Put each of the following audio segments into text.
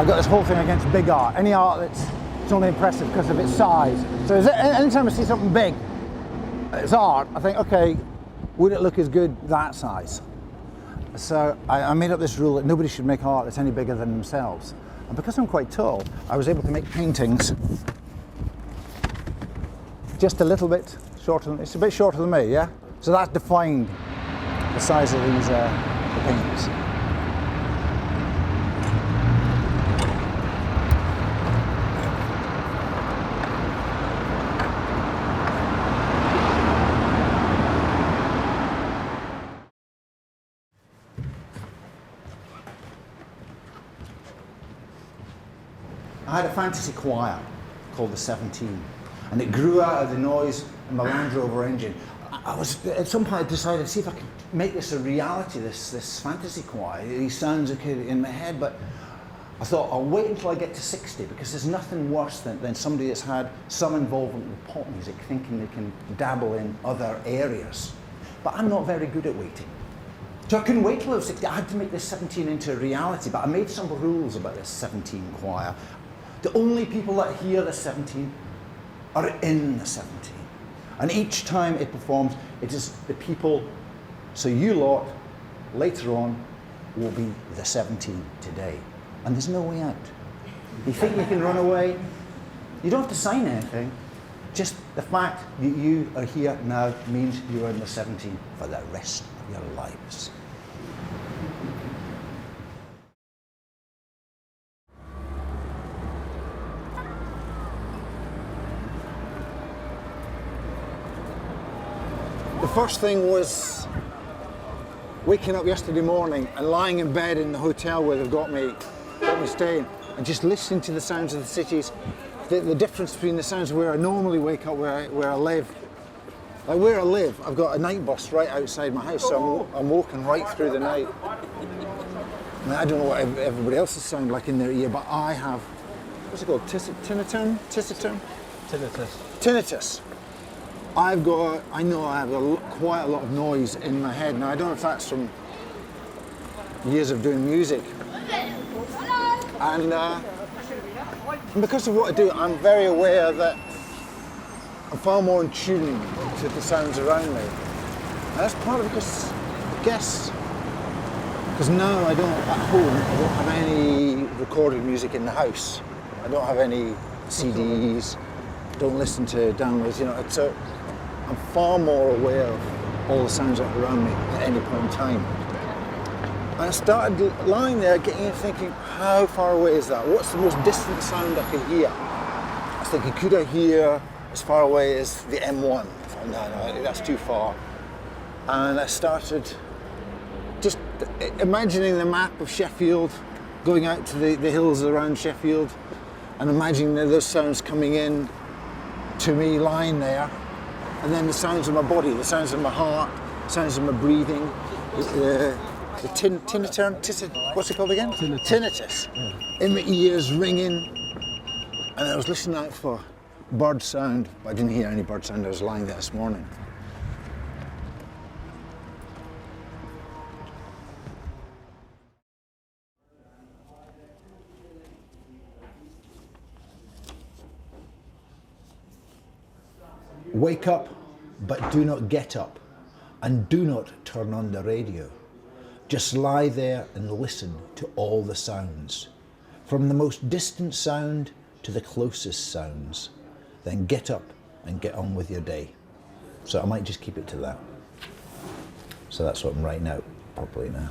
got this whole thing against big art. Any art it's only impressive because of its size. So anytime I see something big, it's art, I think, okay, would it look as good that size? So I made up this rule that nobody should make art that's any bigger than themselves. And because I'm quite tall, I was able to make paintings just a little bit shorter than, it's a bit shorter than me, yeah? So that defined the size of these the paintings. I had a fantasy choir called the 17, and it grew out of the noise in my Land Rover engine. I was, at some point I decided to see if I could make this a reality, this fantasy choir. These sounds are in my head, but I thought I'll wait until I get to 60, because there's nothing worse than somebody that's had some involvement with pop music thinking they can dabble in other areas. But I'm not very good at waiting. So I couldn't wait till I was 60. I had to make this 17 into a reality, but I made some rules about this 17 choir. The only people that hear the 17 are in the 17. And each time it performs, it is the people, so you lot, later on, will be the 17 today. And there's no way out. You think you can run away? You don't have to sign anything. Just the fact that you are here now means you are in the 17 for the rest of your lives. The first thing was waking up yesterday morning and lying in bed in the hotel where they've got me staying, and just listening to the sounds of the cities, the difference between the sounds where I normally wake up, where I live. Like where I live, I've got a night bus right outside my house, so I'm walking right through the night. I mean, I don't know what everybody else's sound like in their ear, but I have, what's it called, tinnitus. I know I have quite a lot of noise in my head. Now, I don't know if that's from years of doing music. And because of what I do, I'm very aware that I'm far more in tune to the sounds around me. And that's part of it because, I guess, because now at home, I don't have any recorded music in the house. I don't have any CDs, don't listen to downloads, you know, so I'm far more aware of all the sounds that are around me at any point in time. And I started lying there getting in thinking, how far away is that? What's the most distant sound I could hear? I was thinking, could I hear as far away as the M1? I thought, no, that's too far. And I started just imagining the map of Sheffield, going out to the hills around Sheffield, and imagining those sounds coming in to me lying there. And then the sounds of my body, the sounds of my heart, the sounds of my breathing, the tinnitus, what's it called again? Tinnitus. Yeah. In my ears, ringing. And I was listening out for bird sound, but I didn't hear any bird sound. I was lying there this morning. Wake up, but do not get up, and do not turn on the radio. Just lie there and listen to all the sounds, from the most distant sound to the closest sounds. Then get up and get on with your day. So I might just keep it to that. So that's what I'm writing out properly now.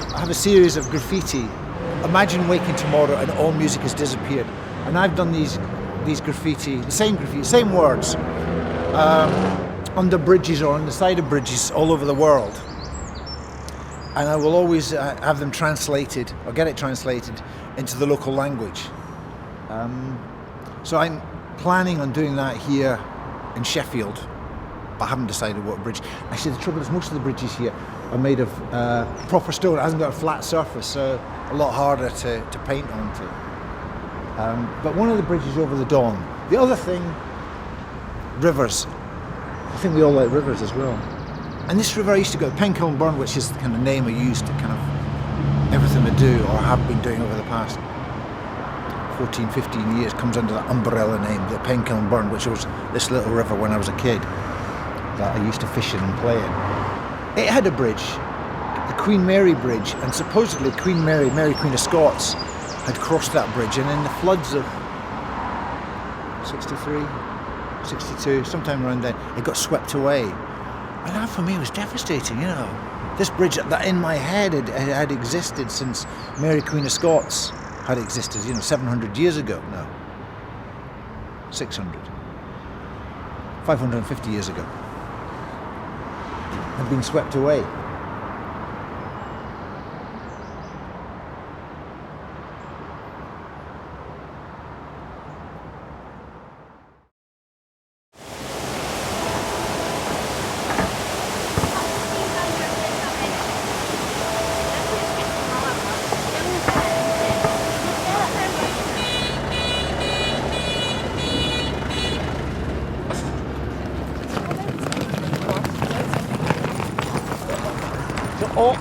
I have a series of graffiti. Imagine waking tomorrow and all music has disappeared. And I've done these graffiti, the same words, under bridges or on the side of bridges all over the world. And I will always have them translated, or get it translated, into the local language. So I'm planning on doing that here in Sheffield, but I haven't decided what bridge. Actually, the trouble is most of the bridges here are made of proper stone. It hasn't got a flat surface, so a lot harder to paint onto. But one of the bridges over the Don. The other thing, rivers. I think we all like rivers as well. And this river I used to go, Penkiln Burn, which is the kind of name I used to kind of everything I do or have been doing over the past 14, 15 years comes under that umbrella name, the Penkiln Burn, which was this little river when I was a kid that I used to fish in and play in. It had a bridge, the Queen Mary Bridge, and supposedly Queen Mary, Mary Queen of Scots, had crossed that bridge, and in the floods of 63, 62, sometime around then, it got swept away. And that for me was devastating, you know. This bridge that in my head had existed since Mary Queen of Scots had existed, 700 years ago. No, 600, 550 years ago, had been swept away.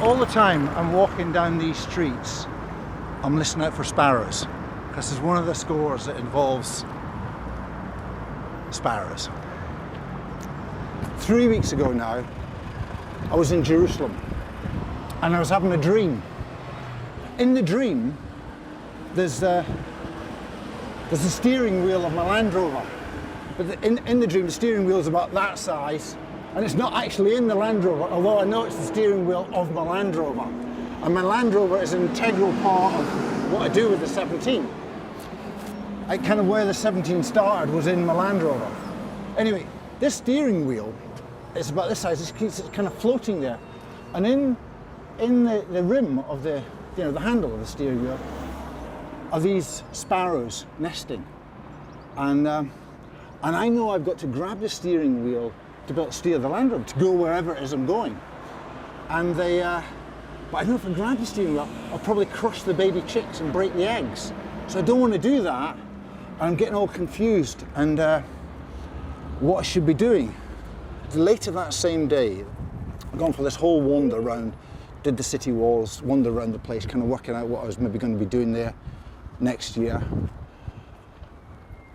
All the time I'm walking down these streets, I'm listening out for sparrows, because there's one of the scores that involves sparrows. 3 weeks ago now, I was in Jerusalem and I was having a dream. In the dream, there's a steering wheel of my Land Rover, but in the dream the steering wheel is about that size. And it's not actually in the Land Rover, although I know it's the steering wheel of my Land Rover. And my Land Rover is an integral part of what I do with the 17. Kind of where the 17 started was in my Land Rover. Anyway, this steering wheel is about this size, it's kind of floating there. And in the rim of the handle of the steering wheel are these sparrows nesting. And I know I've got to grab the steering wheel to be able to steer the Land Rover, to go wherever it is I'm going. And but I know if I grab the steering wheel, I'll probably crush the baby chicks and break the eggs. So I don't want to do that, and I'm getting all confused and what I should be doing. Later that same day, I've gone for this whole wander around, did the city walls, wandered around the place, kind of working out what I was maybe going to be doing there next year.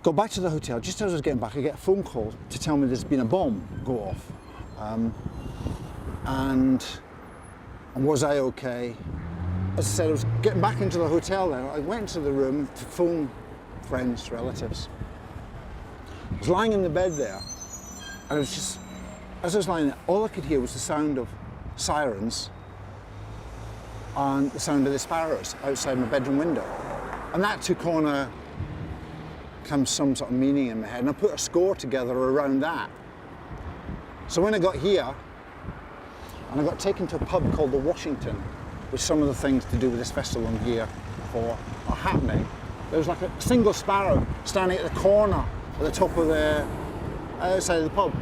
Got back to the hotel. Just as I was getting back, I get a phone call to tell me there's been a bomb go off. And was I okay? As I said, I was getting back into the hotel then. I went into the room to phone friends, relatives. I was lying in the bed there, and it was just, as I was lying there, all I could hear was the sound of sirens and the sound of the sparrows outside my bedroom window. And that took on some sort of meaning in my head, and I put a score together around that. So when I got here, and I got taken to a pub called the Washington, which some of the things to do with this festival I'm here for are happening. There was like a single sparrow standing at the corner at the top of the outside of the pub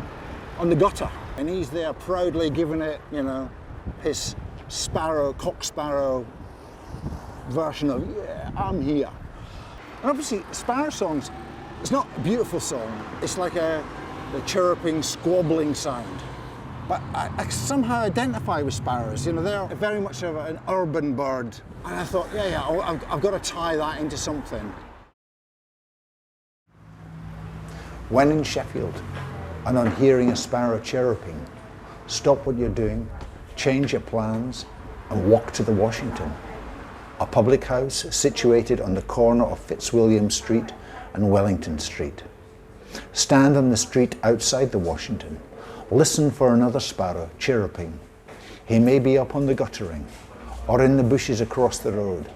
on the gutter, and he's there proudly giving it, his cock sparrow version of, yeah, I'm here. And obviously, sparrow songs, it's not a beautiful song, it's like the chirping, squabbling sound. But I somehow identify with sparrows, they're very much of an urban bird. And I thought, I've got to tie that into something. When in Sheffield, and on hearing a sparrow chirruping, stop what you're doing, change your plans, and walk to the Washington, a public house situated on the corner of Fitzwilliam Street and Wellington Street. Stand on the street outside the Washington. Listen for another sparrow chirruping. He may be up on the guttering or in the bushes across the road.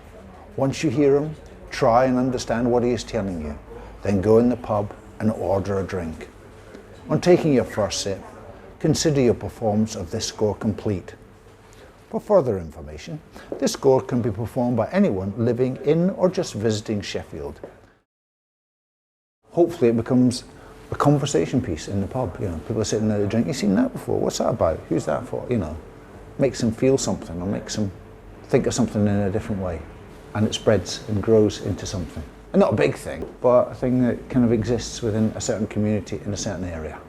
Once you hear him, try and understand what he is telling you. Then go in the pub and order a drink. On taking your first sip, consider your performance of this score complete. For further information, this score can be performed by anyone living in or just visiting Sheffield. Hopefully it becomes a conversation piece in the pub. People are sitting there drinking, you've seen that before, what's that about? Who's that for? makes them feel something or makes them think of something in a different way, and it spreads and grows into something. And not a big thing, but a thing that kind of exists within a certain community in a certain area.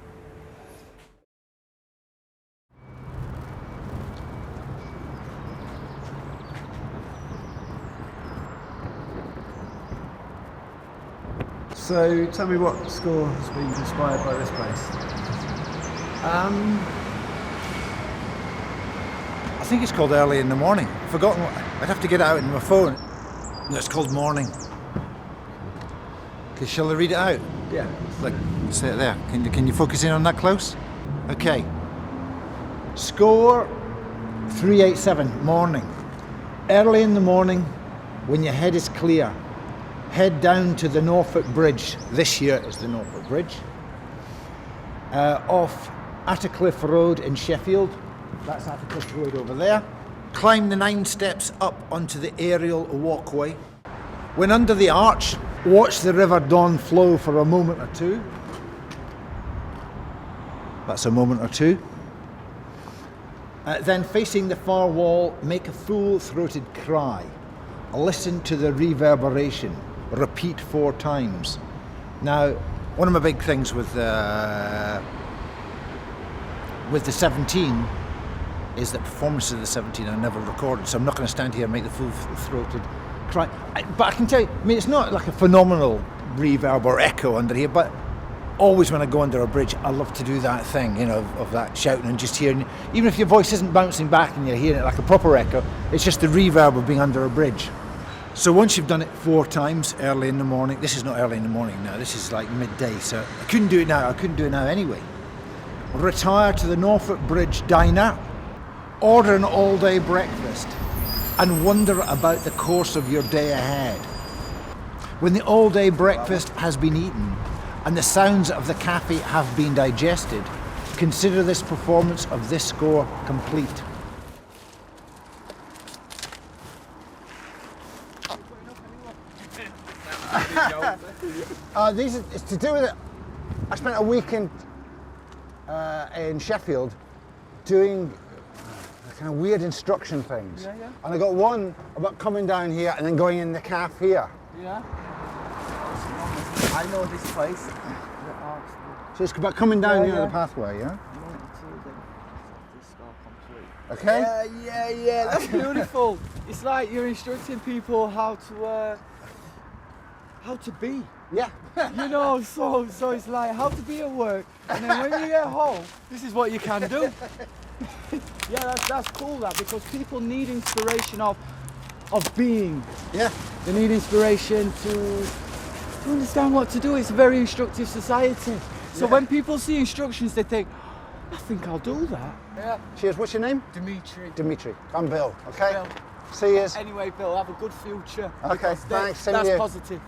So tell me what score has been inspired by this place? I think it's called Early in the Morning. I've forgotten what, I'd have to get it out in my phone. No, it's called Morning. Okay, shall I read it out? Yeah. Look, say it there. Can you focus in on that close? Okay. Score 387, Morning. Early in the morning, when your head is clear, head down to the Norfolk Bridge. This year is the Norfolk Bridge. Off Attercliffe Road in Sheffield. That's Attercliffe Road over there. Climb the 9 steps up onto the aerial walkway. When under the arch, watch the River Don flow for a moment or two. That's a moment or two. Then facing the far wall, make a full-throated cry. Listen to the reverberation. Repeat 4 times. Now, one of my big things with the 17 is that performances of the 17 are never recorded, so I'm not going to stand here and make the full-throated cry. But I can tell you, I mean, it's not like a phenomenal reverb or echo under here, but always when I go under a bridge, I love to do that thing, you know, of that shouting and just hearing, even if your voice isn't bouncing back and you're hearing it like a proper echo, it's just the reverb of being under a bridge. So once you've done it 4 times early in the morning, this is not early in the morning now, this is like midday, so I couldn't do it now anyway. Retire to the Norfolk Bridge diner, order an all-day breakfast, and wonder about the course of your day ahead. When the all-day breakfast has been eaten and the sounds of the cafe have been digested, consider this performance of this score complete. It's to do with it. I spent a week in Sheffield doing kind of weird instruction things. Yeah, yeah. And I got one about coming down here and then going in the cafe here. Yeah. I know this place. So it's about coming down Yeah, here yeah. the pathway, yeah? Okay? Yeah, that's beautiful. It's like you're instructing people how to be. Yeah. You know, so it's like how to be at work, and then when you get home, this is what you can do. Yeah, that's cool, that, because people need inspiration of being. Yeah. They need inspiration to understand what to do. It's a very instructive society. So when people see instructions, they think, I think I'll do that. Yeah. Cheers. What's your name? Dimitri. I'm Bill. Okay. Bill. See you. Anyway, Bill, have a good future. Okay, because thanks, same that's to you. positive.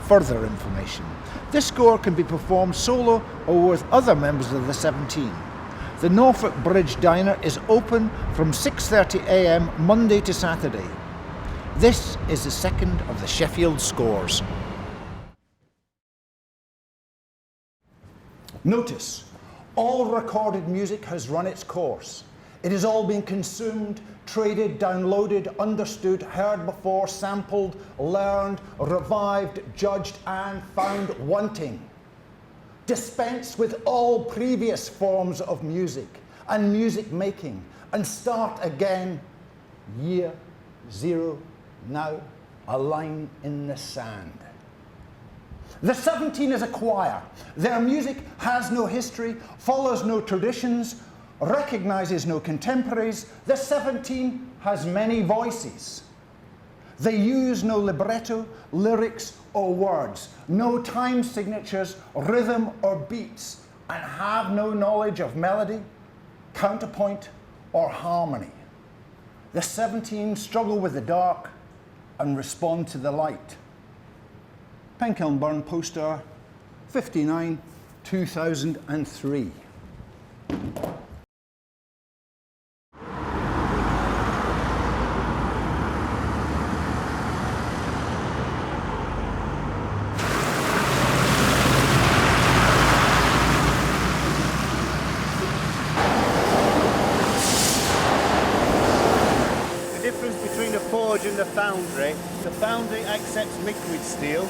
Further information. This score can be performed solo or with other members of the 17. The Norfolk Bridge Diner is open from 6:30 a.m. Monday to Saturday. This is the second of the Sheffield scores. Notice, all recorded music has run its course. It has all been consumed, traded, downloaded, understood, heard before, sampled, learned, revived, judged, and found wanting. Dispense with all previous forms of music and music making and start again. Year 0, now a line in the sand. The 17 is a choir. Their music has no history, follows no traditions, recognizes no contemporaries. The 17 has many voices. They use no libretto, lyrics, or words, no time signatures, rhythm, or beats, and have no knowledge of melody, counterpoint, or harmony. The 17 struggle with the dark and respond to the light. Penkilnburn poster 59, 2003. foundry. The foundry accepts liquid steel,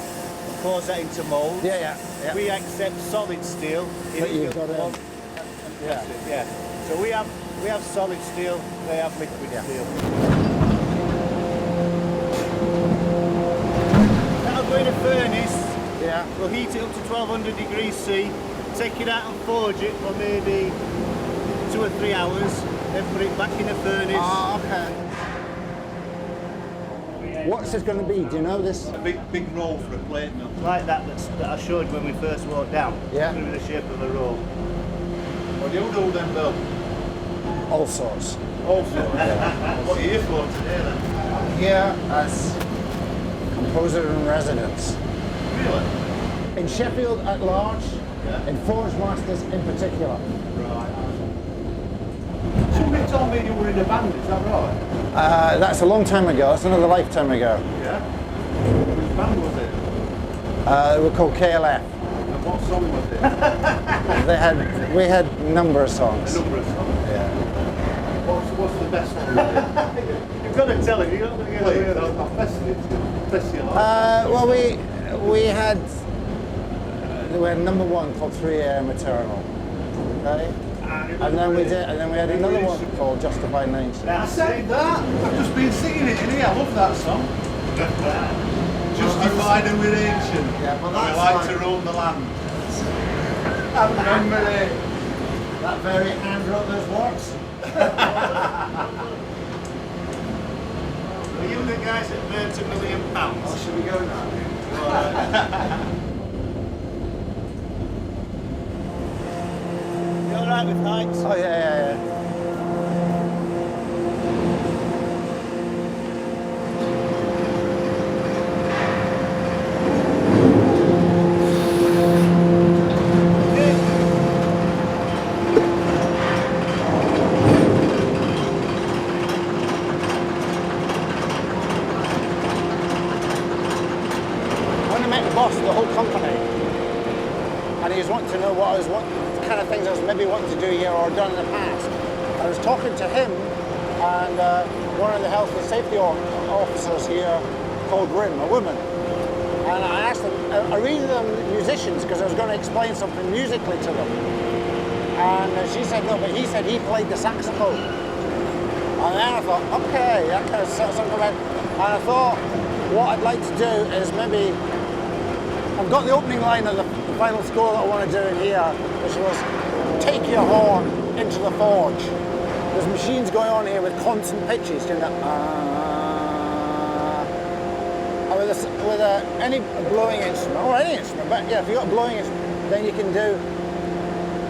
pours that into moulds. Yeah. We accept solid steel. But you've got to... Yeah. So we have solid steel, they have liquid steel. That'll go in a furnace. Yeah. We'll heat it up to 1200 degrees C, take it out and forge it for maybe 2 or 3 hours, then put it back in the furnace. Ah, okay. What's this going to be? Do you know this? A big roll for a plate mill. Like that I showed you when we first walked down. Yeah. It's going to be the shape of a roll. What do you do then, Bill? All sorts. Also, what are you here for today then? I'm here as composer in residence. Really? In Sheffield at large, in Forge Masters in particular. Right. Somebody told me you were in a band, is that right? That's a long time ago, that's another lifetime ago. Yeah. Which band was it? They were called KLF. And what song was it? We had a number of songs. A number of songs. Yeah. What's the best one? You've got to tell him, you're not going to get away with it. I'm pressing it to press your life. Well, we had number one called 3 AM Eternal. Okay? And then we had another one called Justified 90. I said that. I've just been singing it in here. I love that song. Justified and we're ancient. Yeah, but We that's like to roam the land. I remember that very hand wrote those words. Are you the guys that earned £1 million? Oh, should we go now? You alright with heights? Oh yeah. When I met the boss of the whole company, and he was wanting to know what kind of things I was maybe wanting to do here or done in the past. I was talking to him and one of the health and safety officers here called Rim, a woman. And I asked them, I read them musicians because I was going to explain something musically to them. And she said no, but he said he played the saxophone. And then I thought, okay, that kind of something about. And I thought, what I'd like to do is maybe, I've got the opening line of the final score that I want to do in here, which was, take your horn into the forge. There's machines going on here with constant pitches, you know, with any blowing instrument, or any instrument, but yeah, if you've got a blowing instrument, then you can do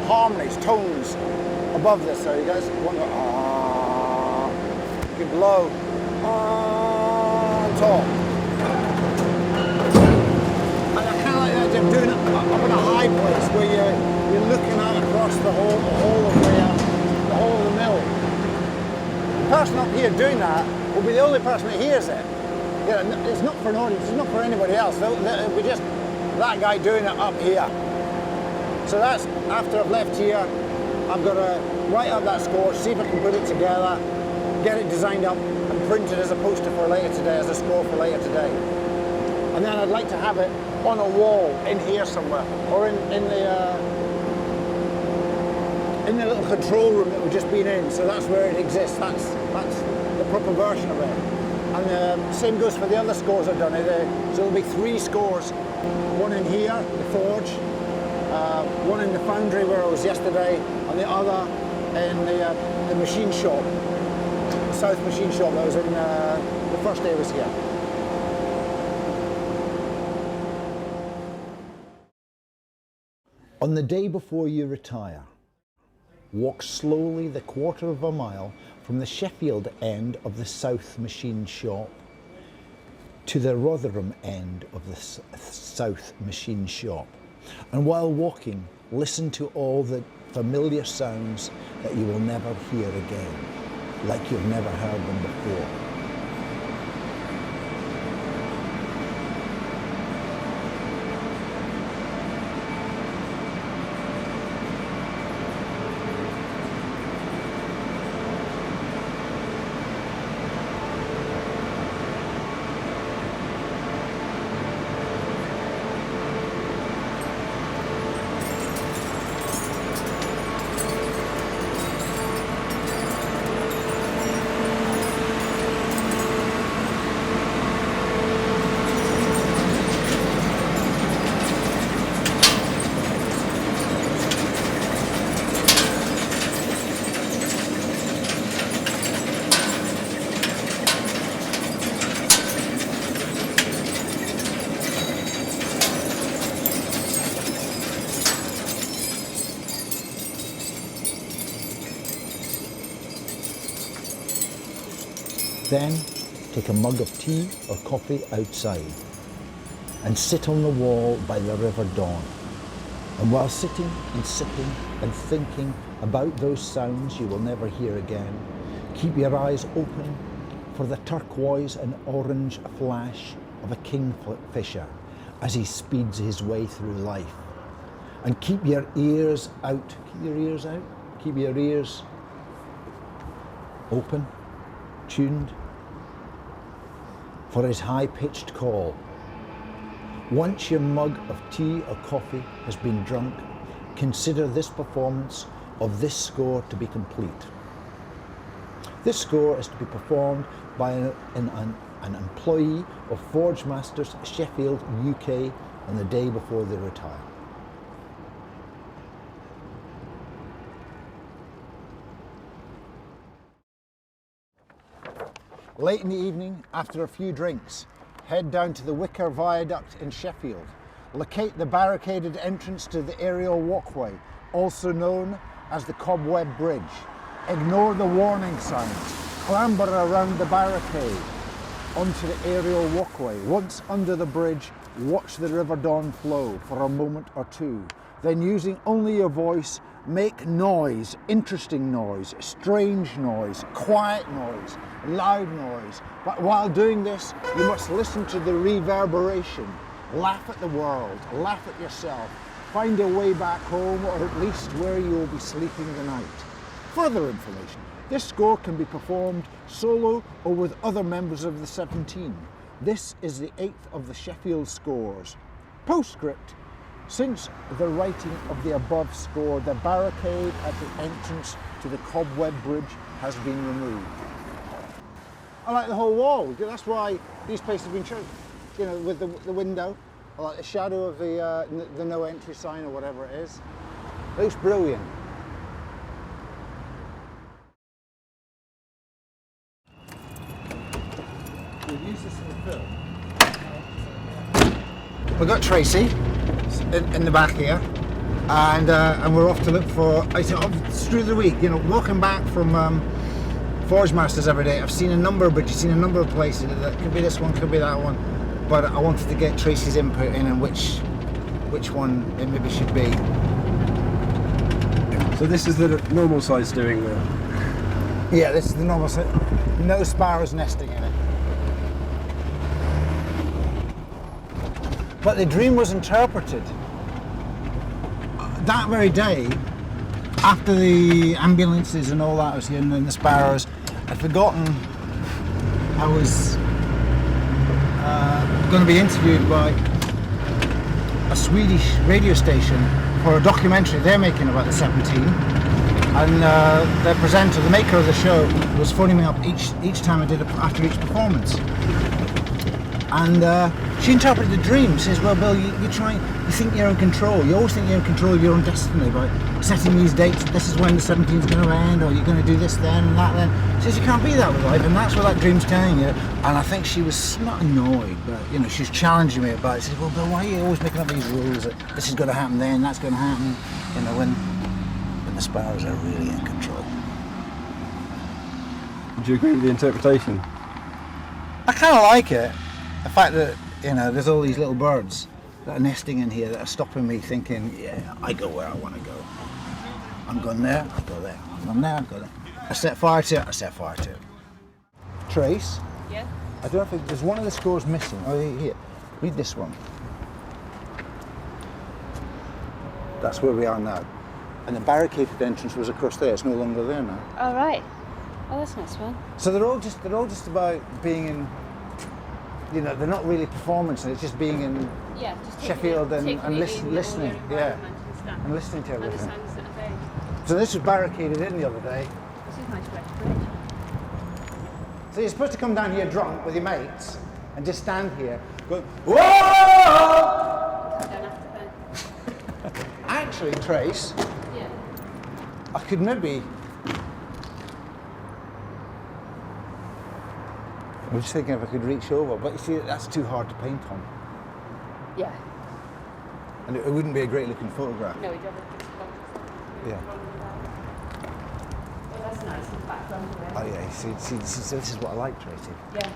harmonies, tones above this. So you guys want to go, you can blow on top. And I kind of like the idea of doing it up in a high place where you're looking out across the whole of the mill. The person up here doing that will be the only person that hears it. You know, it's not for an audience, it's not for anybody else. It'll be just that guy doing it up here. So that's, after I've left here, I've got to write up that score, see if I can put it together, get it designed up and printed as a poster for later today, as a score for later today. And then I'd like to have it on a wall in here somewhere, or in the little control room that we've just been in. So that's where it exists. That's the proper version of it. And the same goes for the other scores I've done. So there'll be 3 scores. One in here, the forge, one in the foundry where I was yesterday, and the other in the machine shop, the South machine shop that I was in the first day I was here. On the day before you retire, walk slowly the 1/4 mile from the Sheffield end of the South machine shop to the Rotherham end of the South machine shop. And while walking, listen to all the familiar sounds that you will never hear again, like you've never heard them before. Then take a mug of tea or coffee outside and sit on the wall by the River Dawn. And while sitting and sipping and thinking about those sounds you will never hear again, keep your eyes open for the turquoise and orange flash of a kingfisher as he speeds his way through life. And keep your ears out. Keep your ears out. Keep your ears open, tuned for his high-pitched call. Once your mug of tea or coffee has been drunk, consider this performance of this score to be complete. This score is to be performed by an employee of Forge Masters Sheffield, UK, on the day before they retire. Late in the evening, after a few drinks, head down to the Wicker Viaduct in Sheffield. Locate the barricaded entrance to the aerial walkway, also known as the Cobweb Bridge. Ignore the warning signs. Clamber around the barricade onto the aerial walkway. Once under the bridge, watch the River Dawn flow for a moment or two. Then, using only your voice, make noise, interesting noise, strange noise, quiet noise, loud noise. But while doing this, you must listen to the reverberation. Laugh at the world, laugh at yourself. Find a way back home, or at least where you will be sleeping the night. Further information: this score can be performed solo or with other members of the 17. This is the 8th of the Sheffield scores. Postscript: since the writing of the above score, the barricade at the entrance to the Cobweb Bridge has been removed. I like the whole wall. That's why these places have been chosen. You know, with the window, I like the shadow of the no entry sign or whatever it is. It looks brilliant. We'll use this in the film. We've got Tracy in the back here, and we're off to look for. Through the week, you know, walking back from Forge Masters every day, I've seen a number of bridges, seen a number of places. That could be this one, could be that one. But I wanted to get Tracy's input in and which one it maybe should be. So this is the normal size steering wheel? Yeah, this is the normal size. No sparrows nesting in it. But the dream was interpreted that very day, after the ambulances and all that was here, and the sparrows. I'd forgotten I was going to be interviewed by a Swedish radio station for a documentary they're making about the 17, and the presenter, the maker of the show, was phoning me up each time I did it after each performance, and she interpreted the dream. Says, well, Bill, you think you're in control. You always think you're in control of your own destiny by setting these dates. This is when the 17's going to end, or you're going to do this then and that then. She says you can't be that with life, and that's what that dream's telling you. And I think she was not annoyed, but you know, she was challenging me about it. She says, well, Bill, why are you always making up these rules that this is going to happen then, that's going to happen? You know, when the sparrows are really in control. Do you agree with the interpretation? I kind of like it. The fact that, you know, there's all these little birds that are nesting in here that are stopping me thinking, yeah, I go where I want to go. I'm going there, I go there. I'm going there, I go there. I set fire to it, I set fire to it. Trace? Yeah? I don't think there's one of the scores missing. Oh, here. Read this one. That's where we are now. And the barricaded entrance was across there. It's no longer there now. All right. Oh, that's nice one. So they're all just about being in. You know, they're not really performance. It's just being in Just Sheffield and listening. Yeah, and listening to everything. So this was barricaded in the other day. This is nice red bridge. So you're supposed to come down here drunk with your mates and just stand here going, whoa! Come down after then. Actually, Trace, Yeah. I could maybe. I was just thinking if I could reach over, but you see, that's too hard to paint on. Yeah. And it wouldn't be a great looking photograph. No, we don't have to. Yeah. Well, that's nice in fact. Oh yeah, see, this is what I like, Tracy. Yeah.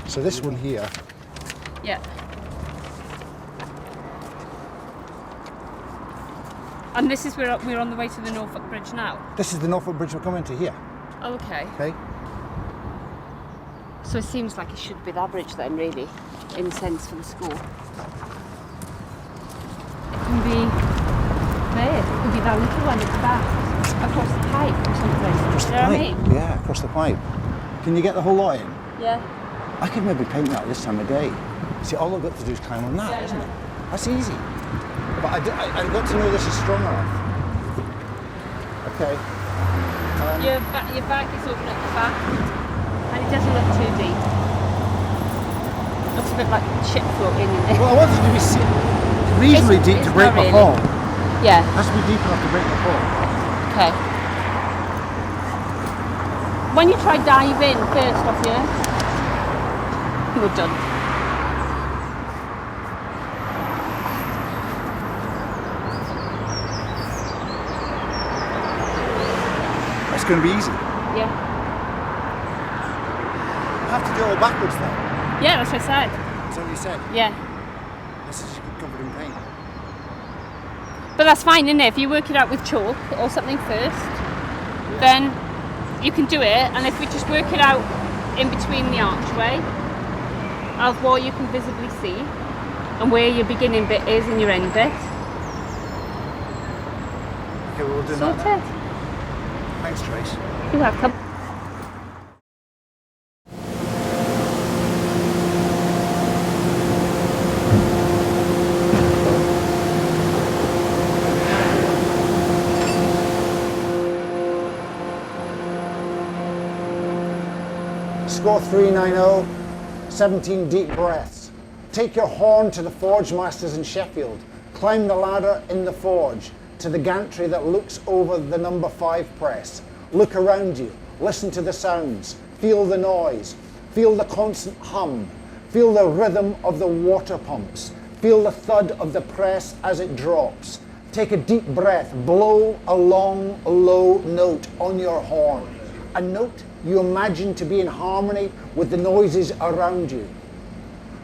So this one here, Yeah. And this is where we're on the way to the Norfolk Bridge now. this is the Norfolk Bridge we're coming to here, Oh, okay. okay? So it seems like it should be that bridge then, really, in a sense, for the school. It can be there. It could be that little one at the back, across the pipe or something. Across the You know what I pipe. mean? Yeah, across the pipe. Can you get the whole lot in? Yeah. I could maybe paint that this time of day. See, all I've got to do is climb on that, Yeah, isn't yeah. it? That's easy. But I've got to know this is strong enough. Okay. Your bag is open at the back, and it doesn't look too deep. Looks a bit like ship floating in there. Well, I want it to be reasonably deep to it's break not my really. fall. Yeah. It has to be deep enough to break my fall. Okay. When you try dive in first off here, you're done. It's going to be easy. Yeah. I have to do it all backwards then. Yeah, that's what I said. That's what you said. Yeah. This is covered in paint. But that's fine, isn't it? If you work it out with chalk or something first, then you can do it. And if we just work it out in between the archway of what you can visibly see and where your beginning bit is and your end bit, Okay, we'll do that. sorted. Thanks, Trace. You're welcome. Score 390, 17 deep breaths. Take your horn to the forge masters in Sheffield. Climb the ladder in the forge to the gantry that looks over the number 5 press. Look around you, listen to the sounds, feel the noise, feel the constant hum, feel the rhythm of the water pumps, feel the thud of the press as it drops. Take a deep breath, blow a long, low note on your horn. A note you imagine to be in harmony with the noises around you.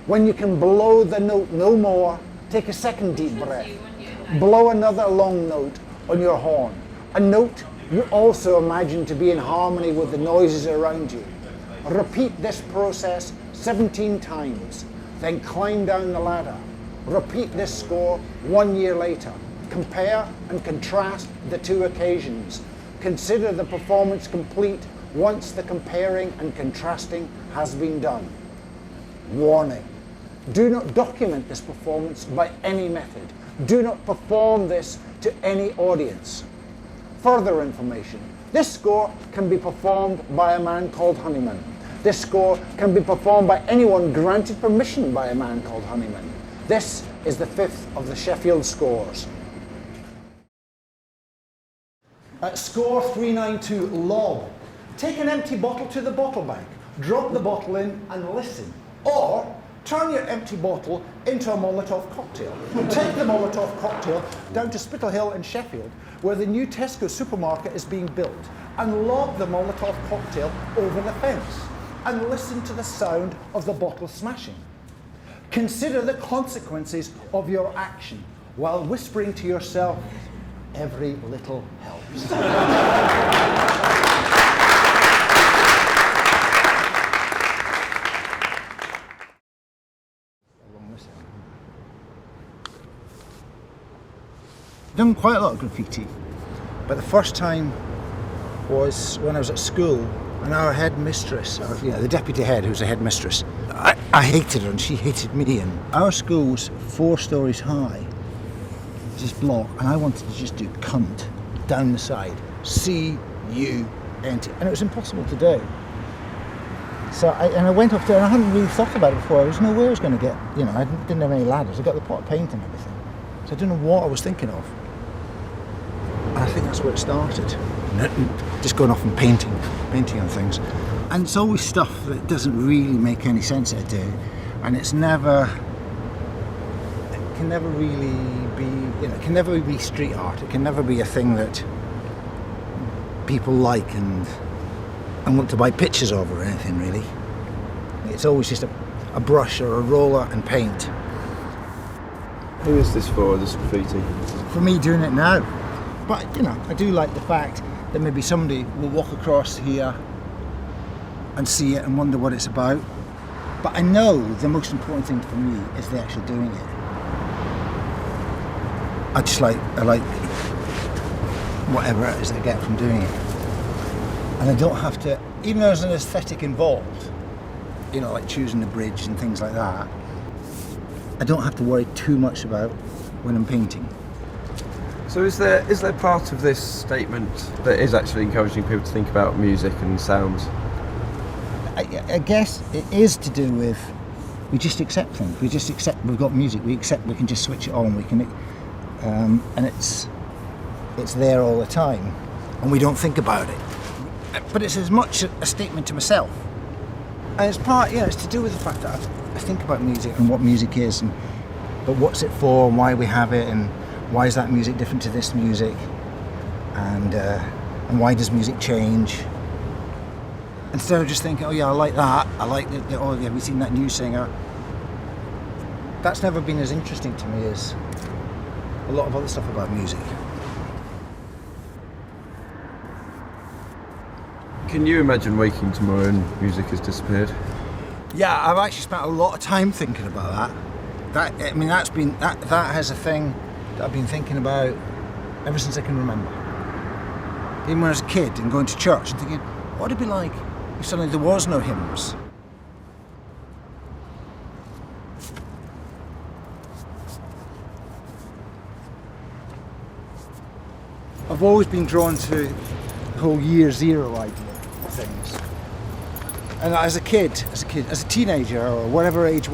When you can blow the note no more, take a second deep breath. Blow another long note on your horn. A note you also imagine to be in harmony with the noises around you. Repeat this process 17 times, then climb down the ladder. Repeat this score 1 year later. Compare and contrast the two occasions. Consider the performance complete once the comparing and contrasting has been done. Warning: do not document this performance by any method. Do not perform this to any audience. Further information: this score can be performed by a man called Honeyman. This score can be performed by anyone granted permission by a man called Honeyman. This is the 5th of the Sheffield scores. Score 392, lob. Take an empty bottle to the bottle bank, drop the bottle in and listen. Or turn your empty bottle into a Molotov cocktail. Take the Molotov cocktail down to Spittal Hill in Sheffield, where the new Tesco supermarket is being built, and lob the Molotov cocktail over the fence, and listen to the sound of the bottle smashing. Consider the consequences of your action while whispering to yourself, every little helps. Done quite a lot of graffiti, but the first time was when I was at school, and our headmistress, or the deputy head, who was a headmistress, I hated her and she hated me. And our school was 4 stories high, this block, and I wanted to just do cunt down the side, C-U-N-T, and it was impossible to do. So I went up there, and I hadn't really thought about it before. There was no way I was going to get, I didn't have any ladders. I got the pot of paint and everything, so I didn't know what I was thinking of. And I think that's where it started. Just going off and painting on things. And it's always stuff that doesn't really make any sense to do. And it can never really be, it can never be street art. It can never be a thing that people like and want to buy pictures of or anything really. It's always just a brush or a roller and paint. Who is this for, this graffiti? For me doing it now. But, you know, I do like the fact that maybe somebody will walk across here and see it and wonder what it's about. But I know the most important thing for me is the actual doing it. I like whatever it is I get from doing it. And I don't have to, even though there's an aesthetic involved, you know, like choosing the bridge and things like that, I don't have to worry too much about when I'm painting. So is there part of this statement that is actually encouraging people to think about music and sounds? I guess it is to do with, we just accept things. We just accept we've got music. We accept we can just switch it on. We can, and it's there all the time, and we don't think about it. But it's as much a statement to myself, and it's part. Yeah, it's to do with the fact that I think about music and what music is, but what's it for, and why we have it, and why is that music different to this music, and why does music change? Instead of just thinking, oh yeah, I like that, I like that, oh yeah, have we seen that new singer? That's never been as interesting to me as a lot of other stuff about music. Can you imagine waking tomorrow and music has disappeared? Yeah, I've actually spent a lot of time thinking about that. That has a thing that I've been thinking about ever since I can remember. Even when I was a kid and going to church and thinking, what would it be like if suddenly there was no hymns? I've always been drawn to the whole year zero idea of things. And as a kid, as a teenager or whatever age,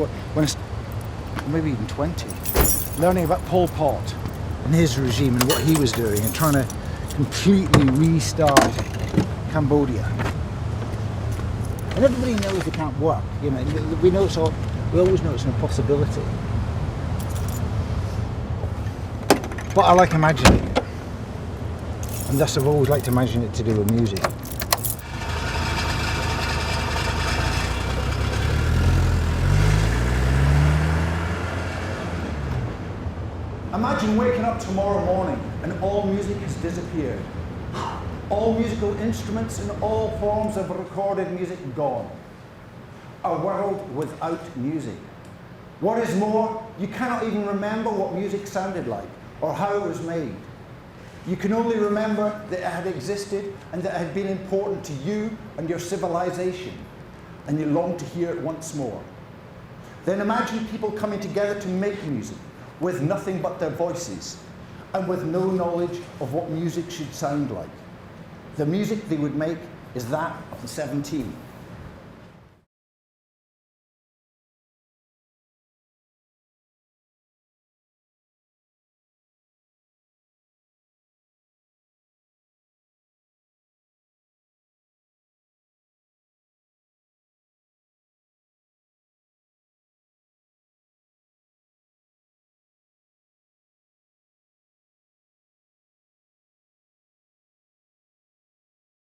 maybe even 20, learning about Pol Pot and his regime and what he was doing and trying to completely restart Cambodia. And everybody knows it can't work, you know. We always know it's an impossibility. But I like imagining it. And thus I've always liked to imagine it to do with music. Imagine waking up tomorrow morning and all music has disappeared. All musical instruments and all forms of recorded music gone. A world without music. What is more, you cannot even remember what music sounded like or how it was made. You can only remember that it had existed and that it had been important to you and your civilization, and you long to hear it once more. Then imagine people coming together to make music with nothing but their voices and with no knowledge of what music should sound like. The music they would make is that of the 17.